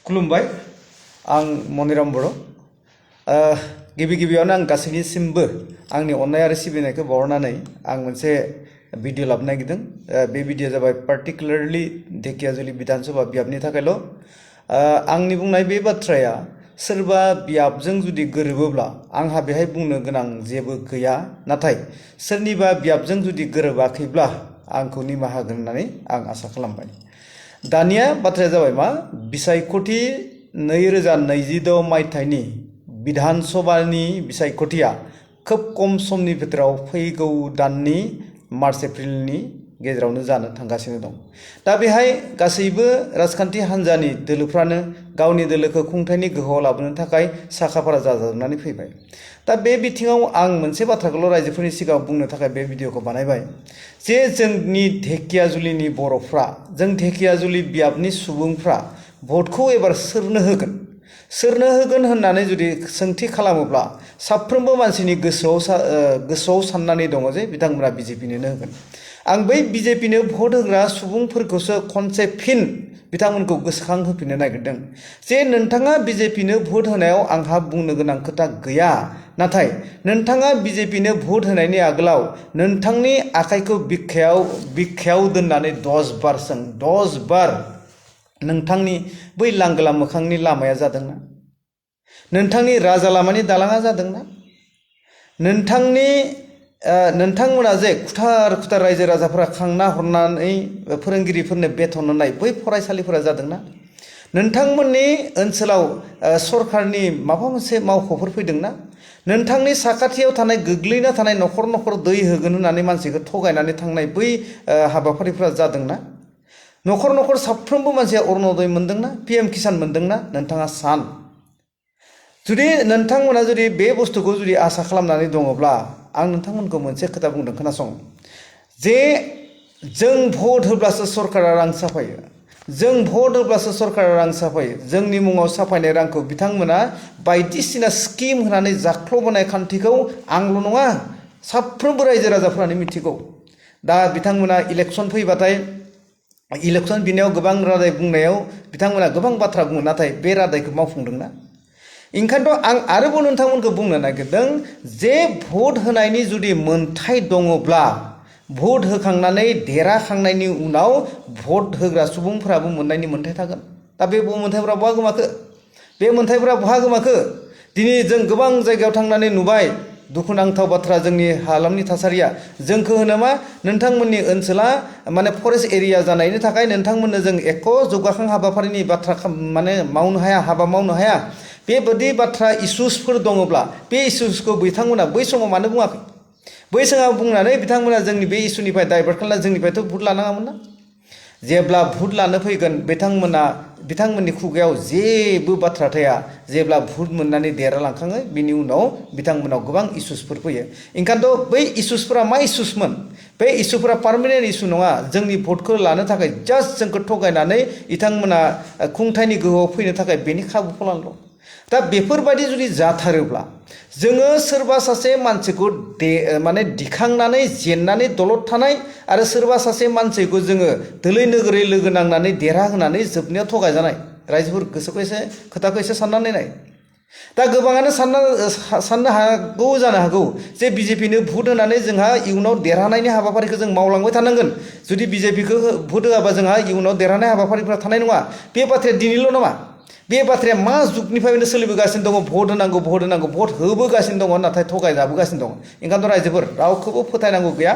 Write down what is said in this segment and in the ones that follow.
खुलुमबाय आं मनिराम बर' गिबि गिबियावनो आं गासैनिसिमबो आंनि अननाय आरो सिबिनायखौ बावहरनानै आं मोनसे भिडिअ लाबोनो नागिरदों। बे भिडिअ जाबाय पार्टिकुलारलि धेकियाजुलि विधानसभा बियाबनि थाखायल'। आंनि बुंनाय बे बाथ्राया सोरबा बियाबजों जुदि गोरोबोब्ला आंहा बेहाय बुंनो गोनां जेबो गैया, नाथाय सोरनिबा बियाबजों जुदि गोरोबाखैब्ला आंखौ निमाहा होगोन होननानै आं आसा खालामबाय। दानिया बाथ्राया जाबाय मा, बिसायख'थि 2026 मायथाइनि विधान सभानि बिसायख'थिया खोब खम समनि भितराव फैगौ दाननि मार्च एप्रिलनि गेजेरावनो जानो थांगासिनो दं। दा बेहाय गासैबो राजखान्थि हान्जानि दोलोफ्रानो गावनि दोलोखौ खुंथायनि गोहोआव लाबोनो थाखाय साखाफारा जाजोबनानै फैबाय। दा बे बिथिङाव आं मोनसे बाथ्राखौल' रायजोफोरनि सिगाङाव बुंनो थाखाय बे भिडिअखौ बानायबाय जे जोंनि धेकियाजुलिनि बर'फ्रा, जों धेकियाजुलि बियाबनि सुबुंफ्रा भटखौ एबार सोरनो होगोन होननानै जुदि सोंथि खालामोब्ला साफ्रोमबो मानसिनि गोसोआव साननानै दङ जे बिथांमोना बिजेपिनो होगोन। आं बै बिजेपिनो भट होग्रा सुबुंफोरखौसो खनसे फिन बिथांमोनखौ गोसोखांहोफिननो नागिरदों जे नोंथाङा बिजेपिनो भट होनायाव आंहा बुंनो गोनां खोथा गैया, नाथाय नोंथाङा बिजेपिनो भट होनायनि आगोलाव नोंथांनि आखाइखौ बिखायाव दोननानै 10 बार नोंथांनि बै लांगोला मोखांनि लामाया जादोंना? नोंथांनि राजा लामानि दालाङा जादोंना? नोंथांमोना जे खुथार रायजो राजाफोरा खांना हरनानै फोरोंगिरिफोरनो बेथन होनाय बै फरायसालिफोरा जादोंना? नोंथांमोननि ओनसोलाव सरकारनि माबा मोनसे मावख'फोर फैदोंना? नोंथांनि साखाथियाव थानाय गोग्लैना थानाय न'खर दै होगोन होननानै मानसिखौ थगायनानै थांनाय बै हाबाफारिफोरा जादोंना? न'खर साफ्रोमबो मानसिया अरुण'दय मोनदोंना? PM किसान मोनदोंना? नोंथाङा सान। जुदि नोंथांमोना बे बुस्थुखौ आसा खालामनानै दङब्ला आं नोंथांमोनखौ मोनसे खोथा बुंदों, खोनासं। जे जों भट होब्लासो सरकारा रां साफायो, जोंनि मुङाव साफायनाय रांखौ बिथांमोना बायदिसिना स्किम होनानै जाख्ल'बोनाय खान्थिखौ आंल' नङा साफ्रोमबो रायजो राजाफ्रानो मिथिगौ। दा बिथांमोना इलेक्सन फैबाथाय इलेक्सन बिनायाव गोबां रादाय बुंनायाव बिथांमोना गोबां बाथ्रा बुङो, नाथाय बे रादायखौ मावफुंदोंना? ओंखायनोथ' आं आरोबाव नोंथांमोनखौ बुंनो नागिरदों जे भट होनायनि जुदि मोन्थाय दङब्ला भट होखांनानै देरहाखांनायनि उनाव भट होग्रा सुबुंफोराबो मोननायनि मोन्थाय थागोन। दा बे मोन्थायफोरा बहा गोमाखो? दिनै जों गोबां जायगायाव थांनानै नुबाय दुखुनांथाव बाथ्रा, जोंनि हालामनि थासारिया जोंखौ होनो मा, नोंथांमोननि ओनसोला माने फरेस्ट एरिया जानायनि थाखाय नोंथांमोननो जों एख' जौगाखां हाबाफारिनि बाथ्रा हाबा मावनो हाया। बेबादि बाथ्रा इसुसफोर दङब्ला बे इसुसखौ बिथांमोना बै समाव मानो बुङाखै? बै समाव बुंनानै बिथांमोना जोंनि बे इसुनिफ्राय दाइभार्ट खालामना जोंनिफ्रायथ' भट लानाङामोन ना? जेब्ला भट लानो फैगोन बिथांमोननि खुगायाव जेबो बाथ्रा थाया। जेब्ला भट मोननानै देरहालांखाङो बिनि उनाव बिथांमोनाव गोबां इसुसफोर फैयो। ओंखायनोथ' बै इसुसफोरा मा इसुसमोन? बे इसुफोरा पार्मानेन्ट इसु नङा। जोंनि भटखौ लानो थाखाय जास्ट जोंखौ थगायनानै बिथांमोना खुंथायनि गोहोआव फैनो थाखाय बेनि खाबुखौ लानांगौ। दा बेफोरबायदि जुदि जाथारोब्ला जोङो सोरबा सासे मानसिखौ दिखांनानै जेननानै दलद थानाय आरो सोरबा सासे मानसिखौ जोङो दोलै नोगोरै लोगो नांनानै देरहाहोनानै जोबनायाव थगायजानाय, रायजोफोर खोथाखौ एसे साननानै नाय। दा गोबाङानो साननो जानो हागौ जे बिजेपिनो भट होनानै जोंहा इयुनाव देरहानायनि हाबाफारिखौ जों मावलांबाय थानांगोन। जुदि बिजेपिखौ भट होआबा जोंहा इयुनाव देरहानाय हाबाफारिफ्रा थानाय नङा। बे बाथ्राया दिनैल' नङा, बे बाथ्राया मा जुगनिफ्रायनो सोलिबोगासिनो दङ। भट होनांगौ, भट होबोगासिनो दङ, नाथाय थगायजाबोगासिनो दङ। ओंखायनोथ' रायजोफोर रावखौबो फोथायनांगौ गैया।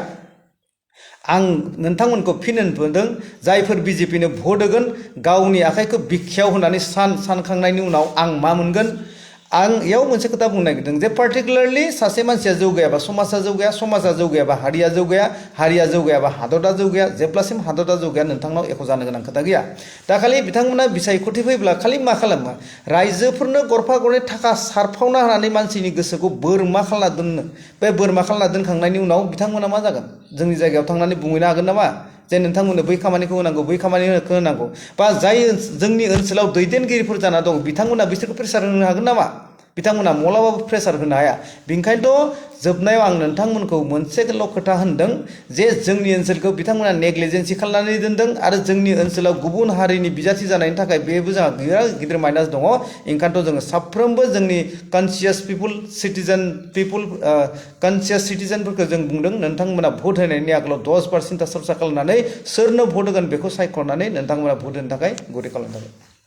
आं नोंथांमोनखौ फिन होनदों, जायफोर बिजेपिनो भट होगोन गावनि आखाइखौ बिखायाव होनानै सानखांनायनि उनाव आं मा मोनगोन? आं इयाव मोनसे खोथा बुंनो नागिरदों जे पार्टिकुलारलि सासे मानसिया जौगायाबा समाजा जौगाया, समाजा जौगायाबा हारिया जौगाया, हारिया जौगायाबा हादरा जौगाया। जेब्लासिम हादरा जौगाया नोंथांनाव एख' जानो गोनां खोथा गैया। दा खालि बिथांमोना बिसायख'थि फैब्ला खालि मा खालामो? रायजोफोरनो गरफा गरनै थाखा सारफावना होनानै मानसिनि गोसोखौ बोरमा खालामना दोननो। बे बोरमा खालामना दोनखांनायनि उनाव बिथांमोना मा जागोन? जोंनि जायगायाव थांनानै बुंहैनो हागोन नामा जे नोंथांमोननो बै खामानिखौ होनांगौ, बै खामानिखौ होनांगौ? बा जाय जोंनि ओनसोलाव दैदेनगिरिफोर जाना दं बिथांमोना बिसोरखौ प्रेसार होनो हागोन नामा? बिथांमोना माब्लाबाबो प्रेसार होनो हाया बेनिखायनोथ' जोबनायाव आं नोंथांमोनखौ मोनसेल' खोथा होनदों जे जोंनि ओनसोलखौ बिथांमोना नेग्लिजेन्सि खालामनानै दोनदों आरो जोंनि ओनसोलाव गुबुन हारिनि बिजाथि जानायनि थाखाय बेबो जोंहा बिराद गिदिर माइनास दङ ओंखायनोथ' जोङो साफ्रोमबो जोंनि कनसियास सिटिजेनफोरखौ जों बुंदों नोंथांमोना भट होनायनि आगोलाव 10% सरसा खालामनानै सोरनो भट होगोन बेखौ सायख'नानै नोंथांमोना भट होनो थाखाय गुरै खालामनांगोन